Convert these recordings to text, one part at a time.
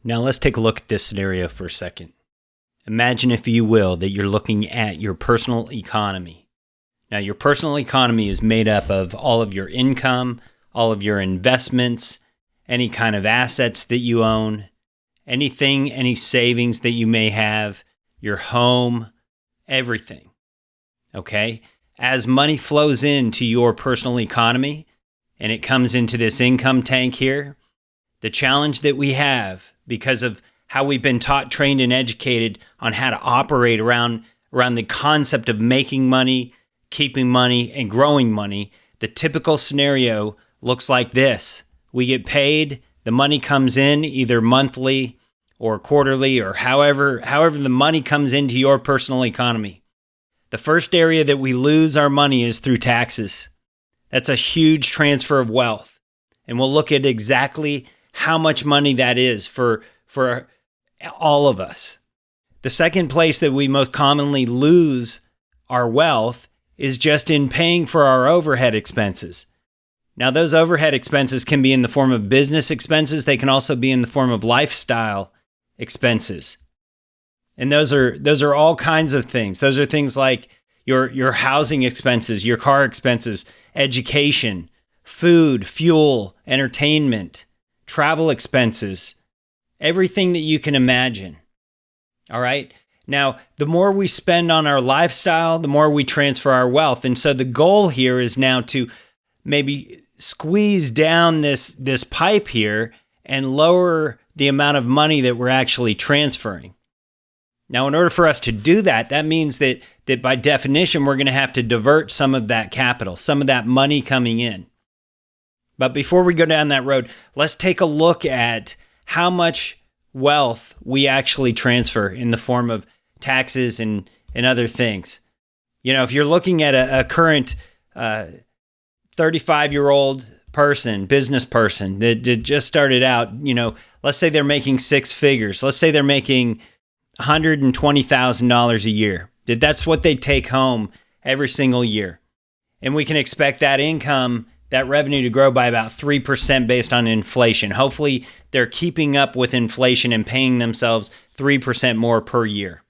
Now let's take a look at this scenario for a second. Imagine, if you will, that you're looking at your personal economy. Now, your personal economy is made up of all of your income, all of your investments, any kind of assets that you own, any savings that you may have, your home, everything. Okay? As money flows into your personal economy and it comes into this income tank here, the challenge that we have, because of how we've been taught, trained, and educated on how to operate around the concept of making money, keeping money, and growing money, the typical scenario looks like this. We get paid, the money comes in either monthly or quarterly or however the money comes into your personal economy. The first area that we lose our money is through taxes. That's a huge transfer of wealth. And we'll look at exactly how much money that is for all of us. The second place that we most commonly lose our wealth is just in paying for our overhead expenses. Now, those overhead expenses can be in the form of business expenses. They can also be in the form of lifestyle expenses. And those are all kinds of things. Those are things like your housing expenses, your car expenses, education, food, fuel, entertainment, travel expenses, everything that you can imagine. All right. Now, the more we spend on our lifestyle, the more we transfer our wealth. And so the goal here is now to maybe squeeze down this pipe here and lower the amount of money that we're actually transferring. Now, in order for us to do that, that means that by definition, we're going to have to divert some of that capital, some of that money coming in. But before we go down that road, let's take a look at how much wealth we actually transfer in the form of taxes and other things. You know, if you're looking at a current 35-year-old person, business person that just started out, you know, let's say they're making six figures. Let's say they're making $120,000 a year. That's what they take home every single year. And we can expect that income, that revenue, to grow by about 3% based on inflation. Hopefully, they're keeping up with inflation and paying themselves 3% more per year.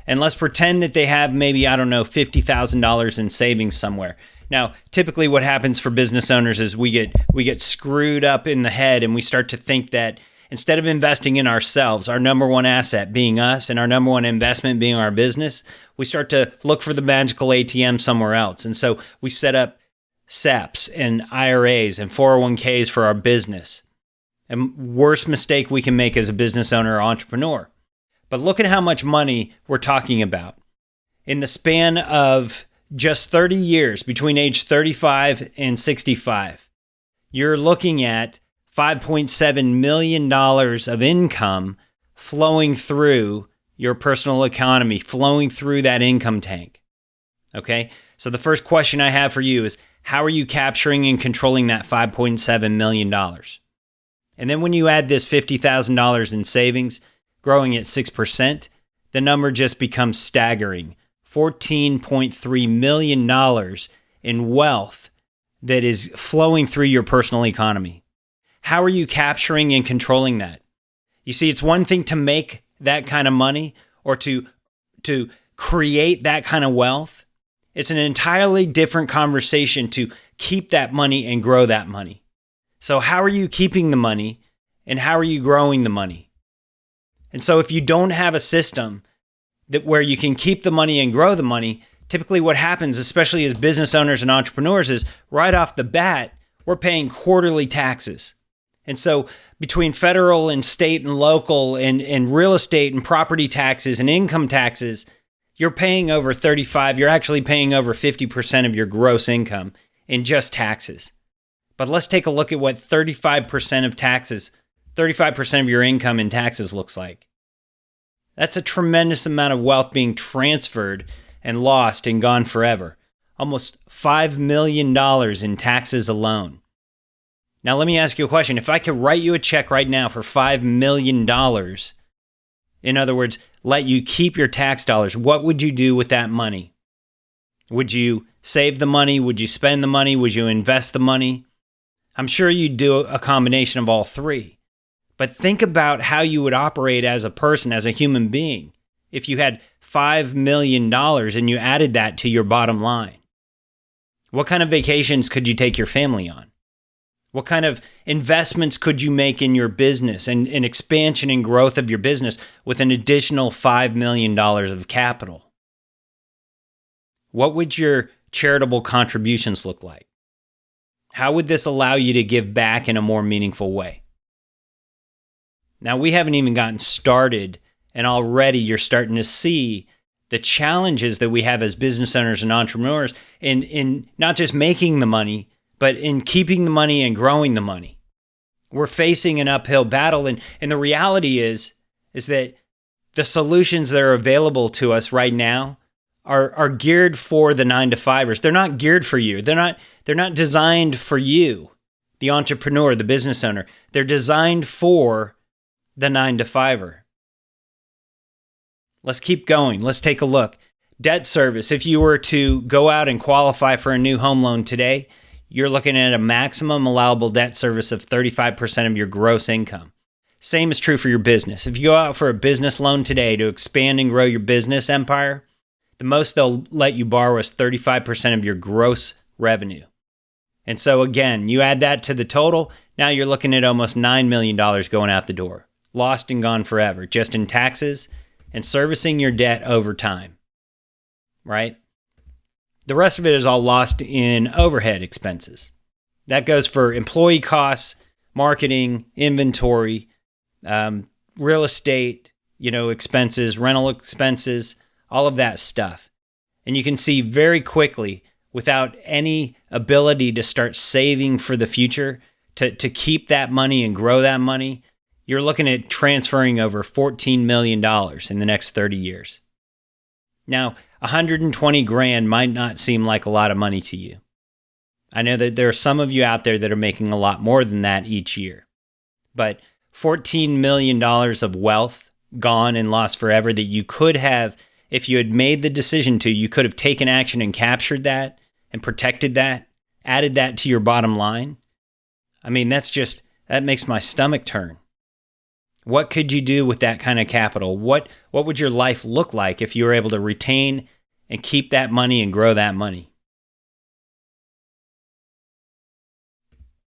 And let's pretend that they have maybe, $50,000 in savings somewhere. Now, typically what happens for business owners is we get screwed up in the head and we start to think that instead of investing in ourselves, our number one asset being us and our number one investment being our business, we start to look for the magical ATM somewhere else. And so we set up SEPs and IRAs and 401ks for our business. And worst mistake we can make as a business owner or entrepreneur. But look at how much money we're talking about. In the span of just 30 years, between age 35 and 65, you're looking at $5.7 million of income flowing through your personal economy, flowing through that income tank. Okay? So the first question I have for you is, how are you capturing and controlling that $5.7 million? And then when you add this $50,000 in savings, growing at 6%, the number just becomes staggering. $14.3 million in wealth that is flowing through your personal economy. How are you capturing and controlling that? You see, it's one thing to make that kind of money or to create that kind of wealth. It's an entirely different conversation to keep that money and grow that money. So how are you keeping the money and how are you growing the money? And so if you don't have a system that where you can keep the money and grow the money, typically what happens, especially as business owners and entrepreneurs, is right off the bat, we're paying quarterly taxes. And so between federal and state and local and real estate and property taxes and income taxes, you're paying over 35, you're actually paying over 50% of your gross income in just taxes. But let's take a look at what 35% of taxes, 35% of your income in taxes looks like. That's a tremendous amount of wealth being transferred and lost and gone forever. Almost $5 million in taxes alone. Now, let me ask you a question. If I could write you a check right now for $5 million, in other words, let you keep your tax dollars, what would you do with that money? Would you save the money? Would you spend the money? Would you invest the money? I'm sure you'd do a combination of all three. But think about how you would operate as a person, as a human being, if you had $5 million and you added that to your bottom line. What kind of vacations could you take your family on? What kind of investments could you make in your business and expansion and growth of your business with an additional $5 million of capital? What would your charitable contributions look like? How would this allow you to give back in a more meaningful way? Now, we haven't even gotten started, and already you're starting to see the challenges that we have as business owners and entrepreneurs in not just making the money, but in keeping the money and growing the money. We're facing an uphill battle, and the reality is that the solutions that are available to us right now are geared for the 9-to-5ers. They're not geared for you. They're not designed for you, the entrepreneur, the business owner. They're designed for the 9-to-5er. Let's keep going. Let's take a look. Debt service. If you were to go out and qualify for a new home loan today, you're looking at a maximum allowable debt service of 35% of your gross income. Same is true for your business. If you go out for a business loan today to expand and grow your business empire, the most they'll let you borrow is 35% of your gross revenue. And so again, you add that to the total, now you're looking at almost $9 million going out the door. Lost and gone forever, just in taxes and servicing your debt over time, right? The rest of it is all lost in overhead expenses. That goes for employee costs, marketing, inventory, real estate, expenses, rental expenses, all of that stuff. And you can see very quickly, without any ability to start saving for the future, to keep that money and grow that money, you're looking at transferring over $14 million in the next 30 years. Now, 120 grand might not seem like a lot of money to you. I know that there are some of you out there that are making a lot more than that each year. But $14 million of wealth gone and lost forever that you could have, if you had made the decision to, you could have taken action and captured that and protected that, added that to your bottom line. I mean, that makes my stomach turn. What could you do with that kind of capital? What would your life look like if you were able to retain and keep that money and grow that money?